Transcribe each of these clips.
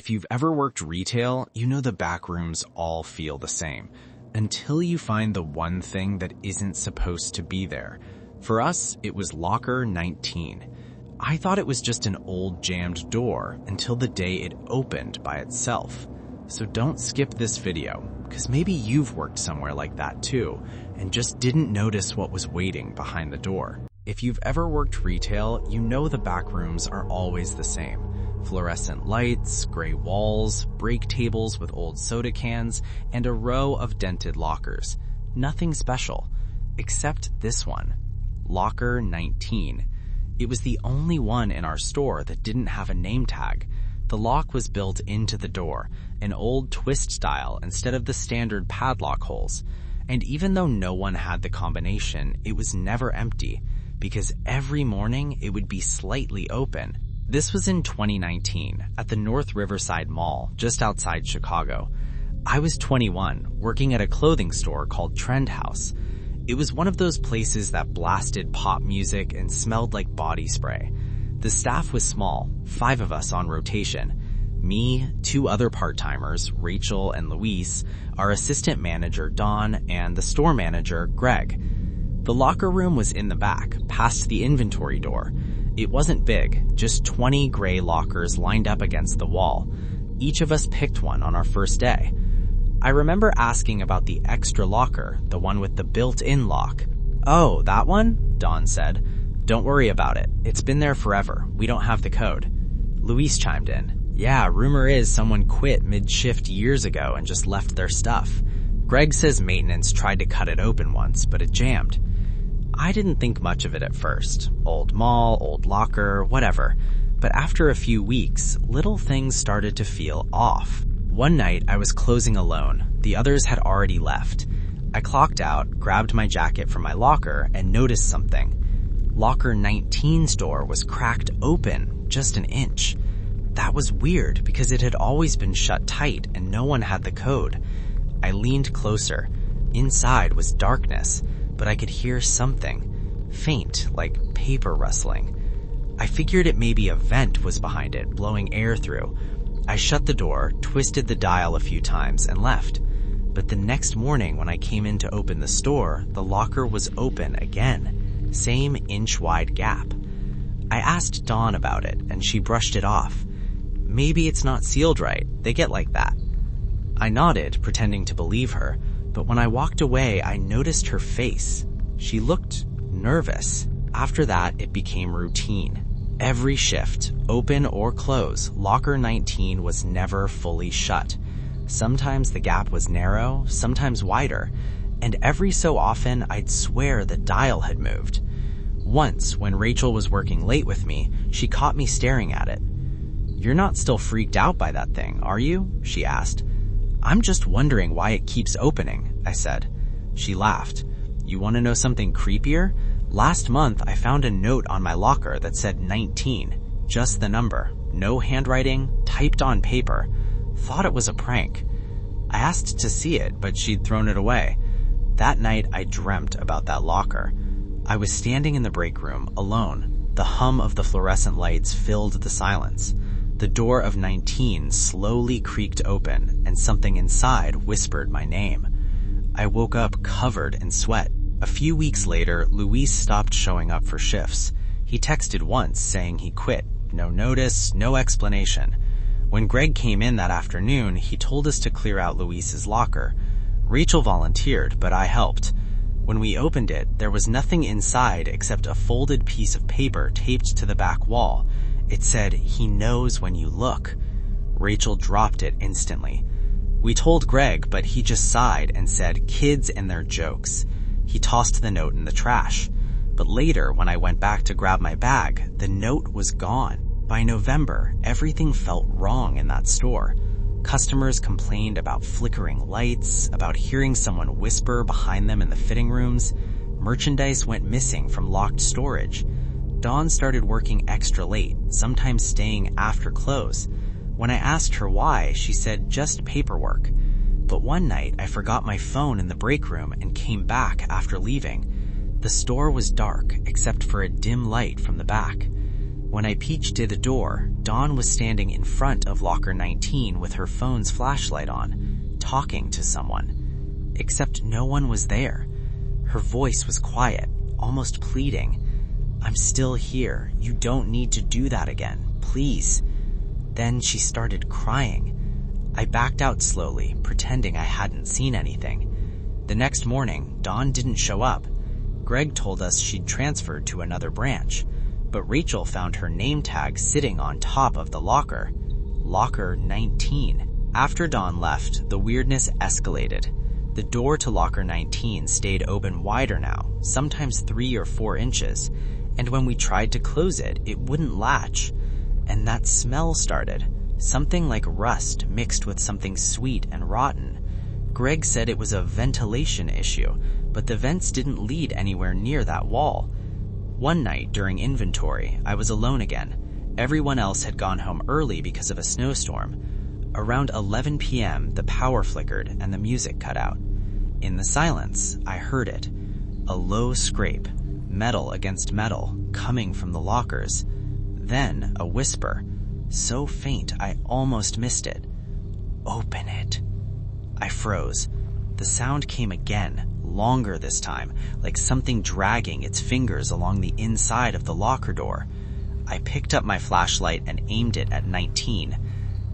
If you've ever worked retail, you know the back rooms all feel the same, until you find the one thing that isn't supposed to be there. For us, it was locker 19. I thought it was just an old jammed door until the day it opened by itself. So don't skip this video, because maybe you've worked somewhere like that too, and just didn't notice what was waiting behind the door. If you've ever worked retail, you know the back rooms are always the same. Fluorescent lights, gray walls, break tables with old soda cans, and a row of dented lockers. Nothing special, except this one, Locker 19. It was the only one in our store that didn't have a name tag. The lock was built into the door, an old twist style instead of the standard padlock holes. And even though no one had the combination, it was never empty, because every morning it would be slightly open. This was in 2019 at the North Riverside Mall, just outside Chicago. I was 21, working at a clothing store called Trend House. It was one of those places that blasted pop music and smelled like body spray. The staff was small, 5 of us on rotation. Me, 2 other part-timers, Rachel and Luis, our assistant manager, Dawn, and the store manager, Greg. The locker room was in the back, past the inventory door. It wasn't big, just 20 gray lockers lined up against the wall. Each of us picked one on our first day. I remember asking about the extra locker, the one with the built-in lock. "Oh, that one?" Dawn said. "Don't worry about it. It's been there forever. We don't have the code." Luis chimed in. "Yeah, rumor is someone quit mid-shift years ago and just left their stuff. Greg says maintenance tried to cut it open once, but it jammed." I didn't think much of it at first. Old mall, old locker, whatever. But after a few weeks, little things started to feel off. One night, I was closing alone. The others had already left. I clocked out, grabbed my jacket from my locker, and noticed something. Locker 19's door was cracked open, just an inch. That was weird because it had always been shut tight and no one had the code. I leaned closer. Inside was darkness, but I could hear something, faint, like paper rustling. I figured it maybe a vent was behind it, blowing air through. I shut the door, twisted the dial a few times, and left. But the next morning when I came in to open the store, the locker was open again. Same inch-wide gap. I asked Dawn about it, and she brushed it off. "Maybe it's not sealed right. They get like that." I nodded, pretending to believe her, but when I walked away, I noticed her face. She looked nervous. After that, it became routine. Every shift, open or close, Locker 19 was never fully shut. Sometimes the gap was narrow, sometimes wider, and every so often I'd swear the dial had moved. Once, when Rachel was working late with me, she caught me staring at it. "You're not still freaked out by that thing, are you?" she asked. "I'm just wondering why it keeps opening," I said. She laughed. "You want to know something creepier? Last month, I found a note on my locker that said 19, just the number, no handwriting, typed on paper. Thought it was a prank. I asked to see it, but she'd thrown it away. That night, I dreamt about that locker. I was standing in the break room, alone. The hum of the fluorescent lights filled the silence. The door of 19 slowly creaked open, and something inside whispered my name. I woke up covered in sweat. A few weeks later, Luis stopped showing up for shifts. He texted once saying he quit. No notice, no explanation. When Greg came in that afternoon, he told us to clear out Luis's locker. Rachel volunteered, but I helped. When we opened it, there was nothing inside except a folded piece of paper taped to the back wall. It said, "He knows when you look." Rachel dropped it instantly. We told Greg, but he just sighed and said, "Kids and their jokes." He tossed the note in the trash. But later, when I went back to grab my bag, the note was gone. By November, everything felt wrong in that store. Customers complained about flickering lights, about hearing someone whisper behind them in the fitting rooms. Merchandise went missing from locked storage. Dawn started working extra late, sometimes staying after close. When I asked her why, she said just paperwork. But one night, I forgot my phone in the break room and came back after leaving. The store was dark, except for a dim light from the back. When I peeked to the door, Dawn was standing in front of locker 19 with her phone's flashlight on, talking to someone. Except no one was there. Her voice was quiet, almost pleading. "I'm still here. You don't need to do that again. Please." Then she started crying. I backed out slowly, pretending I hadn't seen anything. The next morning, Dawn didn't show up. Greg told us she'd transferred to another branch, but Rachel found her name tag sitting on top of the locker. Locker 19. After Dawn left, the weirdness escalated. The door to locker 19 stayed open wider now, sometimes 3 or 4 inches, and when we tried to close it, it wouldn't latch. And that smell started, something like rust mixed with something sweet and rotten. Greg said it was a ventilation issue, but the vents didn't lead anywhere near that wall. One night during inventory, I was alone again. Everyone else had gone home early because of a snowstorm. Around 11 p.m., the power flickered and the music cut out. In the silence, I heard it. A low scrape, metal against metal, coming from the lockers. Then a whisper, so faint I almost missed it. "Open it." I froze. The sound came again, longer this time, like something dragging its fingers along the inside of the locker door. I picked up my flashlight and aimed it at 19.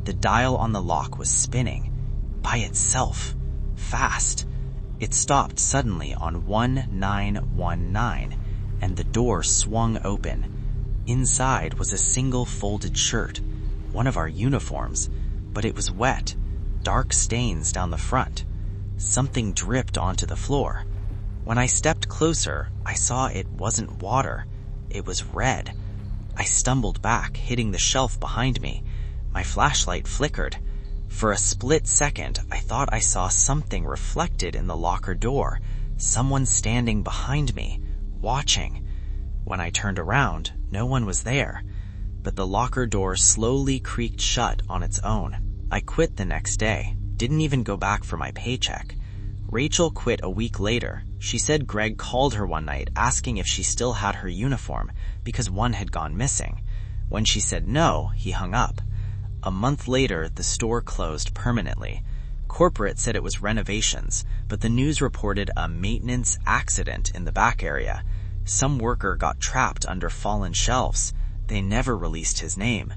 The dial on the lock was spinning. By itself. Fast. It stopped suddenly on 1919, and the door swung open. Inside was a single folded shirt, one of our uniforms, but it was wet, dark stains down the front. Something dripped onto the floor. When I stepped closer, I saw it wasn't water. It was red. I stumbled back, hitting the shelf behind me. My flashlight flickered. For a split second, I thought I saw something reflected in the locker door, someone standing behind me, watching. When I turned around, no one was there, but the locker door slowly creaked shut on its own. I quit the next day, didn't even go back for my paycheck. Rachel quit a week later. She said Greg called her one night asking if she still had her uniform because one had gone missing. When she said no, he hung up. A month later, the store closed permanently. Corporate said it was renovations, but the news reported a maintenance accident in the back area. Some worker got trapped under fallen shelves. They never released his name.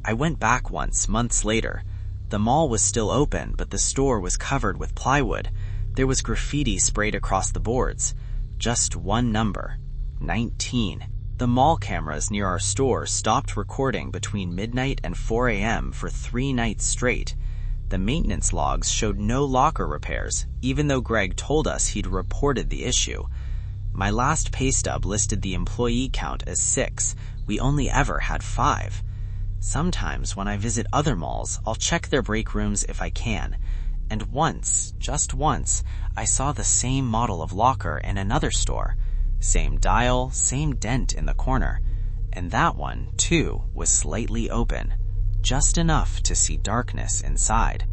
I went back once, months later. The mall was still open, but the store was covered with plywood. There was graffiti sprayed across the boards. Just one number, 19. The mall cameras near our store stopped recording between midnight and 4 a.m. for 3 nights straight. The maintenance logs showed no locker repairs, even though Greg told us he'd reported the issue. My last pay stub listed the employee count as 6. We only ever had 5. Sometimes when I visit other malls, I'll check their break rooms if I can. And once, just once, I saw the same model of locker in another store. Same dial, same dent in the corner. And that one, too, was slightly open. Just enough to see darkness inside.